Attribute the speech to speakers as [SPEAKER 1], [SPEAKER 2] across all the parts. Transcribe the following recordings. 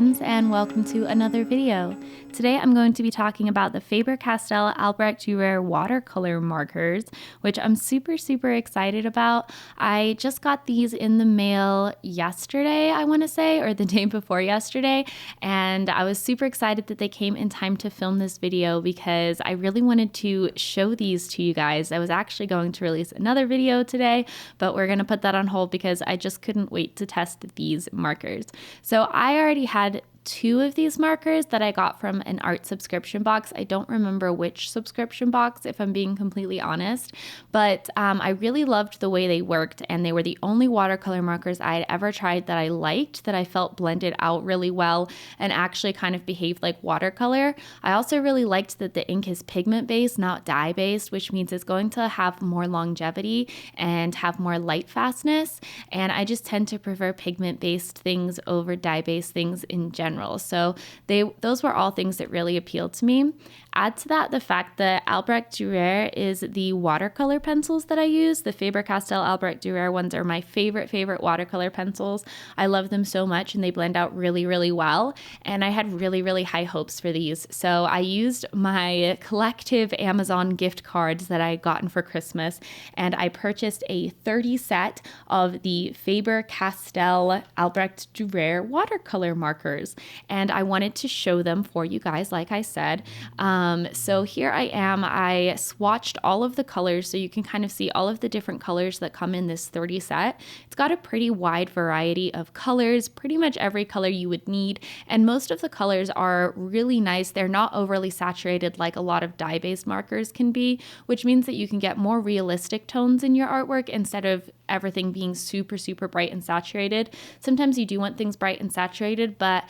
[SPEAKER 1] friends, and welcome to another video. Today I'm going to be talking about the Faber Castell Albrecht Durer watercolor markers, which I'm super excited about. I just got these in the mail yesterday, I want to say, or the day before yesterday, and I was super excited that they came in time to film this video because I really wanted to show these to you guys. I was actually going to release another video today, but we're going to put that on hold because I just couldn't wait to test these markers. So I already had two of these markers that I got from an art subscription box. I don't remember which subscription box, if I'm being completely honest, but I really loved the way they worked, and they were the only watercolor markers I had ever tried that I liked, that I felt blended out really well and actually kind of behaved like watercolor. I also really liked that the ink is pigment-based, not dye-based, which means it's going to have more longevity and have more light fastness, and I just tend to prefer pigment-based things over dye-based things in general. So those were all things that really appealed to me. Add to that the fact that Albrecht Durer is the watercolor pencils that I use. The Faber Castell Albrecht Durer ones are my favorite watercolor pencils. I love them so much, and they blend out really well. And I had really high hopes for these. So I used my collective Amazon gift cards that I had gotten for Christmas, and I purchased a 30 set of the Faber Castell Albrecht Durer watercolor markers. And I wanted to show them for you guys, like I said. So here I am. I swatched all of the colors so you can kind of see all of the different colors that come in this 30 set. It's got a pretty wide variety of colors, pretty much every color you would need, and most of the colors are really nice. They're not overly saturated like a lot of dye-based markers can be, which means that you can get more realistic tones in your artwork instead of everything being super bright and saturated. Sometimes you do want things bright and saturated, but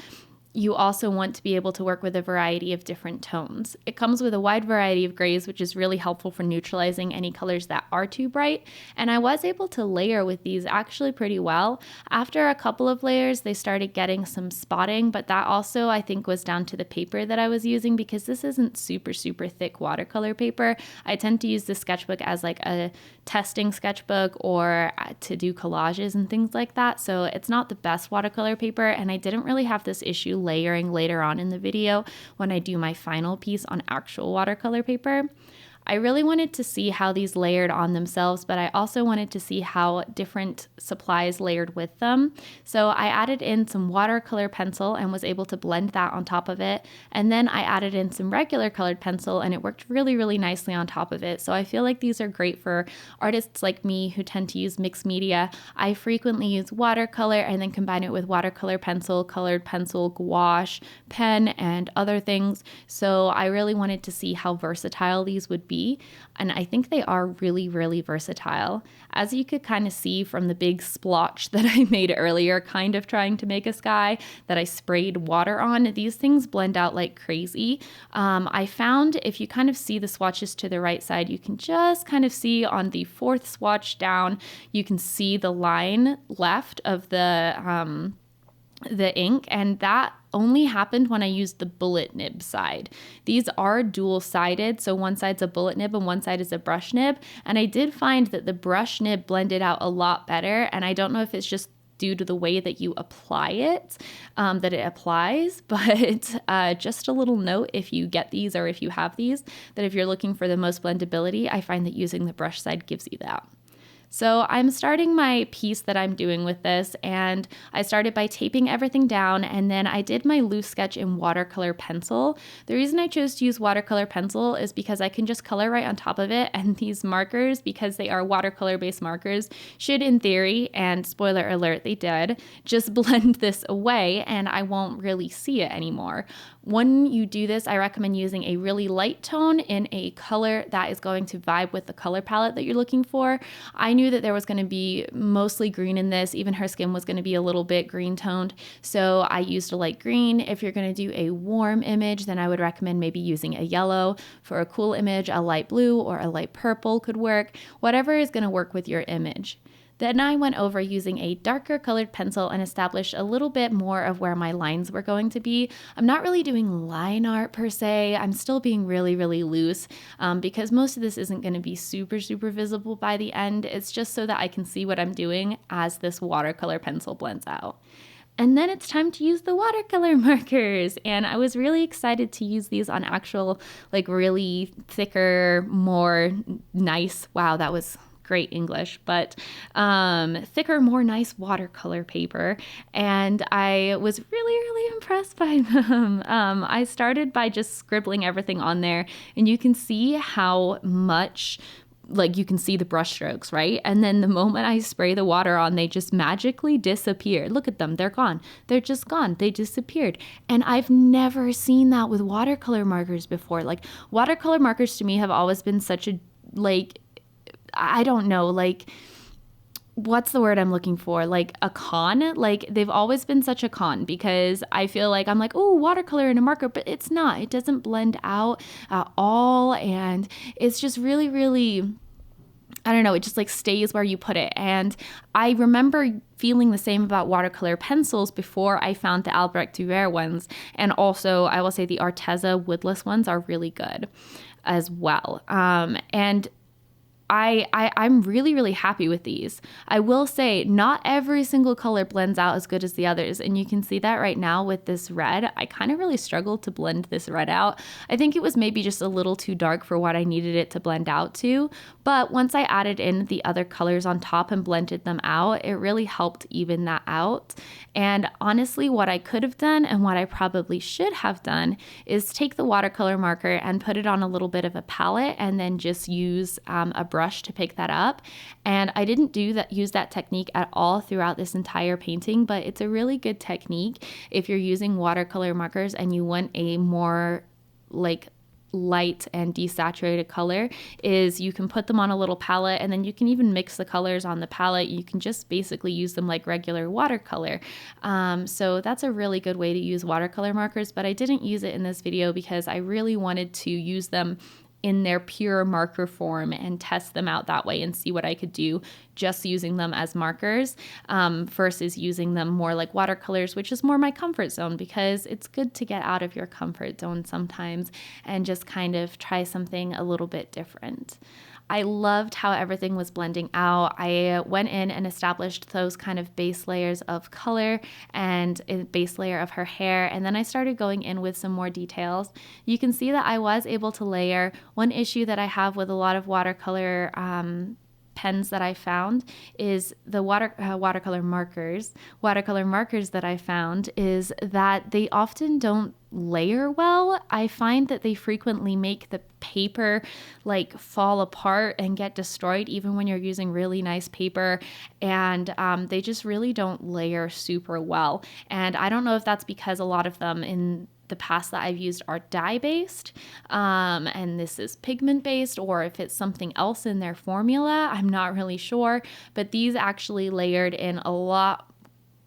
[SPEAKER 1] you also want to be able to work with a variety of different tones. It comes with a wide variety of grays, which is really helpful for neutralizing any colors that are too bright. And I was able to layer with these actually pretty well. After a couple of layers, they started getting some spotting, but that also I think was down to the paper that I was using, because this isn't super thick watercolor paper. I tend to use this sketchbook as like a testing sketchbook or to do collages and things like that. So it's not the best watercolor paper, and I didn't really have this issue layering later on in the video when I do my final piece on actual watercolor paper. I really wanted to see how these layered on themselves, but I also wanted to see how different supplies layered with them. So I added in some watercolor pencil and was able to blend that on top of it. And then I added in some regular colored pencil, and it worked really nicely on top of it. So I feel like these are great for artists like me who tend to use mixed media. I frequently use watercolor and then combine it with watercolor pencil, colored pencil, gouache, pen, and other things. So I really wanted to see how versatile these would be. And I think they are really versatile. As you could kind of see from the big splotch that I made earlier, kind of trying to make a sky that I sprayed water on, these things blend out like crazy. I found if you kind of see the swatches to the right side, you can just kind of see on the fourth swatch down, you can see the line left of the ink, and that only happened when I used the bullet nib side. These are dual-sided, so one side's a bullet nib and one side is a brush nib, and I did find that the brush nib blended out a lot better, and I don't know if it's just due to the way that you apply it, that it applies, but just a little note if you get these or if you have these, that if you're looking for the most blendability, I find that using the brush side gives you that. So I'm starting my piece that I'm doing with this, and I started by taping everything down, and then I did my loose sketch in watercolor pencil. The reason I chose to use watercolor pencil is because I can just color right on top of it, and these markers, because they are watercolor based markers, should in theory, and spoiler alert, they did, just blend this away and I won't really see it anymore. When you do this, I recommend using a really light tone in a color that is going to vibe with the color palette that you're looking for. I knew that there was going to be mostly green in this. Even her skin was going to be a little bit green toned. So I used a light green. If you're going to do a warm image, then I would recommend maybe using a yellow. For a cool image, a light blue or a light purple could work. Whatever is going to work with your image. Then I went over using a darker colored pencil and established a little bit more of where my lines were going to be. I'm not really doing line art per se. I'm still being really loose because most of this isn't going to be super visible by the end. It's just so that I can see what I'm doing as this watercolor pencil blends out. And then it's time to use the watercolor markers. And I was really excited to use these on actual, like really thicker, more nice, wow, that was great English, but thicker, more nice watercolor paper. And I was really impressed by them. I started by just scribbling everything on there, and you can see how much, like you can see the brush strokes, right? And then the moment I spray the water on, they just magically disappear. Look at them. They're gone. They're just gone. They disappeared. And I've never seen that with watercolor markers before. Like watercolor markers to me have always been such a, like, I don't know, like, what's the word I'm looking for? Like a con? Like they've always been such a con because I feel like I'm like, oh, watercolor and a marker, but it's not. It doesn't blend out at all. And it's just really, I don't know, it just like stays where you put it. And I remember feeling the same about watercolor pencils before I found the Albrecht Durer ones. And also I will say the Arteza woodless ones are really good as well. And I'm really happy with these. I will say not every single color blends out as good as the others. And you can see that right now with this red. I kind of really struggled to blend this red out. I think it was maybe just a little too dark for what I needed it to blend out to. But once I added in the other colors on top and blended them out, it really helped even that out. And honestly, what I could have done and what I probably should have done is take the watercolor marker and put it on a little bit of a palette and then just use a brush to pick that up. And I didn't use that technique at all throughout this entire painting, but it's a really good technique if you're using watercolor markers and you want a more like light and desaturated color, is you can put them on a little palette and then you can even mix the colors on the palette. You can just basically use them like regular watercolor. So that's a really good way to use watercolor markers, but I didn't use it in this video because I really wanted to use them in their pure marker form and test them out that way and see what I could do just using them as markers versus using them more like watercolors, which is more my comfort zone because it's good to get out of your comfort zone sometimes and just kind of try something a little bit different. I loved how everything was blending out. I went in and established those kind of base layers of color and a base layer of her hair, and then I started going in with some more details. You can see that I was able to layer. One issue that I have with a lot of watercolor pens that I found is the watercolor markers that I found is that they often don't layer well. I find that they frequently make the paper like fall apart and get destroyed even when you're using really nice paper, and they just really don't layer super well. And I don't know if that's because a lot of them in the past that I've used are dye-based, and this is pigment-based, or if it's something else in their formula. I'm not really sure, but these actually layered in a lot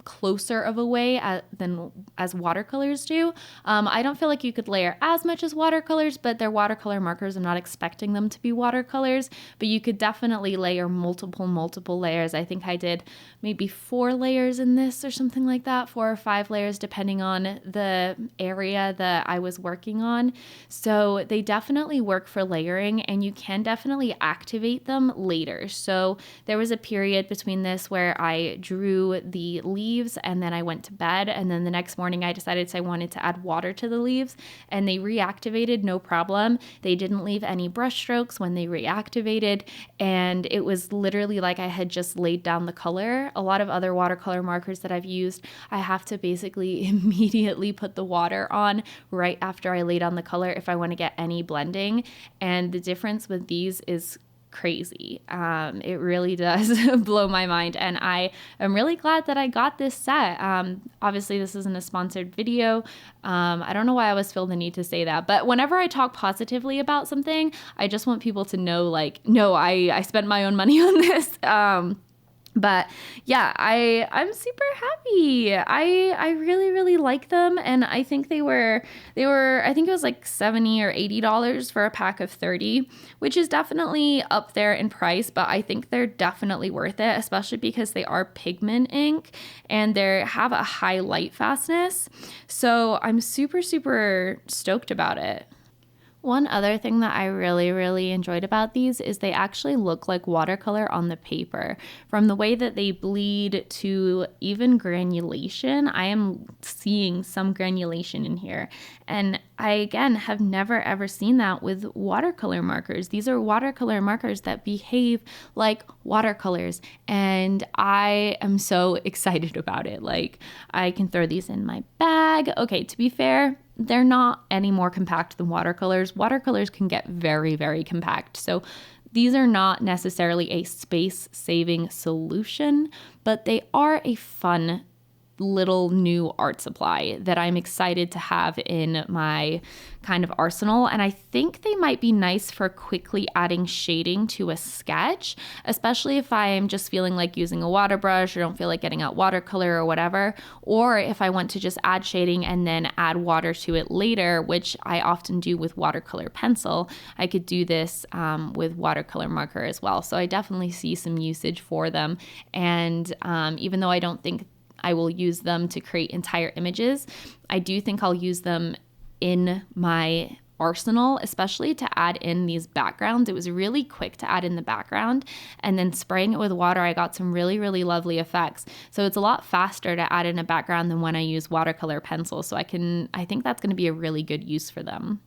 [SPEAKER 1] closer of a way than as watercolors do. I don't feel like you could layer as much as watercolors, but they're watercolor markers. I'm not expecting them to be watercolors, but you could definitely layer multiple layers. I think I did maybe 4 layers in this or something like that, 4 or 5 layers depending on the area that I was working on. So they definitely work for layering, and you can definitely activate them later. So there was a period between this where I drew the leaves and then I went to bed, and then the next morning I decided I wanted to add water to the leaves, and they reactivated no problem. They didn't leave any brush strokes when they reactivated, and it was literally like I had just laid down the color. A lot of other watercolor markers that I've used, I have to basically immediately put the water on right after I lay down the color if I want to get any blending, and the difference with these is crazy. It really does blow my mind, and I am really glad that I got this set. Obviously this isn't a sponsored video. I don't know why I always feel the need to say that, but whenever I talk positively about something, I just want people to know, like, no, I spent my own money on this. But yeah, I'm super happy. I really like them, and I think they were I think it was like $70 or $80 for a pack of 30, which is definitely up there in price, but I think they're definitely worth it, especially because they are pigment ink and they have a high light fastness. So I'm super stoked about it. One other thing that I really enjoyed about these is they actually look like watercolor on the paper. From the way that they bleed to even granulation, I am seeing some granulation in here. And I, again, have never ever seen that with watercolor markers. These are watercolor markers that behave like watercolors. And I am so excited about it. Like, I can throw these in my bag. Okay, to be fair, they're not any more compact than watercolors. Watercolors can get very compact. So these are not necessarily a space-saving solution, but they are a fun little new art supply that I'm excited to have in my kind of arsenal. And I think they might be nice for quickly adding shading to a sketch, especially if I'm just feeling like using a water brush or don't feel like getting out watercolor or whatever, or if I want to just add shading and then add water to it later, which I often do with watercolor pencil. I could do this with watercolor marker as well. So I definitely see some usage for them. And even though I don't think I will use them to create entire images, I do think I'll use them in my arsenal, especially to add in these backgrounds. It was really quick to add in the background, and then spraying it with water, I got some really lovely effects. So it's a lot faster to add in a background than when I use watercolor pencil. So I think that's going to be a really good use for them.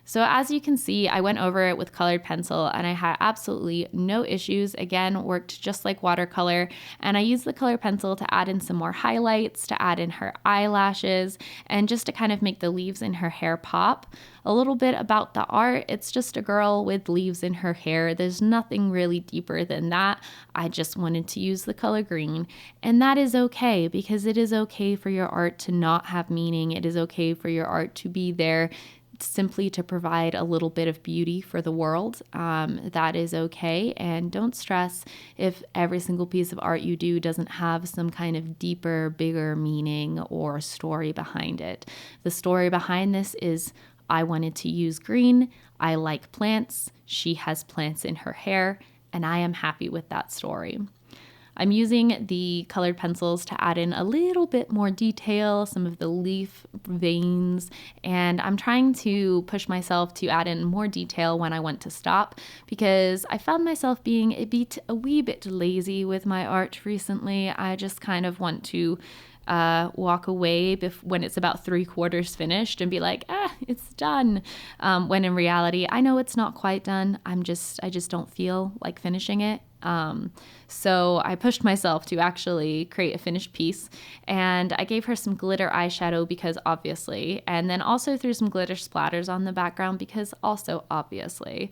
[SPEAKER 1] So as you can see, I went over it with colored pencil and I had absolutely no issues. Again, worked just like watercolor. And I used the colored pencil to add in some more highlights, to add in her eyelashes, and just to kind of make the leaves in her hair pop. A little bit about the art, it's just a girl with leaves in her hair. There's nothing really deeper than that. I just wanted to use the color green. And that is okay, because it is okay for your art to not have meaning. It is okay for your art to be there simply to provide a little bit of beauty for the world. That is okay. And don't stress if every single piece of art you do doesn't have some kind of deeper, bigger meaning or story behind it. The story behind this is, I wanted to use green. I like plants. She has plants in her hair, and I am happy with that story. I'm using the colored pencils to add in a little bit more detail, some of the leaf veins, and I'm trying to push myself to add in more detail when I want to stop, because I found myself being a wee bit lazy with my art recently. I just kind of want to walk away when it's about 3/4 finished and be like, it's done. When in reality, I know it's not quite done. I just don't feel like finishing it. So I pushed myself to actually create a finished piece, and I gave her some glitter eyeshadow because obviously, and then also threw some glitter splatters on the background because also obviously,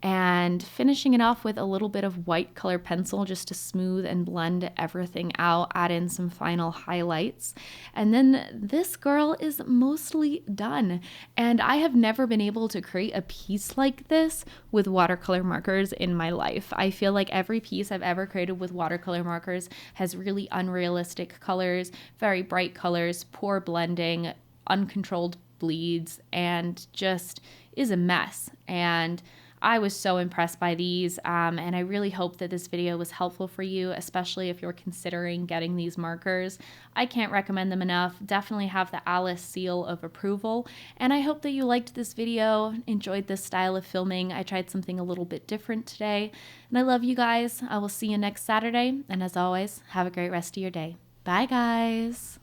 [SPEAKER 1] and finishing it off with a little bit of white color pencil just to smooth and blend everything out, add in some final highlights. And then this girl is mostly done. And I have never been able to create a piece like this with watercolor markers in my life. I feel like every piece I've ever created with watercolor markers has really unrealistic colors, very bright colors, poor blending, uncontrolled bleeds, and just is a mess. And I was so impressed by these, and I really hope that this video was helpful for you, especially if you're considering getting these markers. I can't recommend them enough. Definitely have the Alice seal of approval, and I hope that you liked this video, enjoyed this style of filming. I tried something a little bit different today, and I love you guys. I will see you next Saturday, and as always, have a great rest of your day. Bye, guys.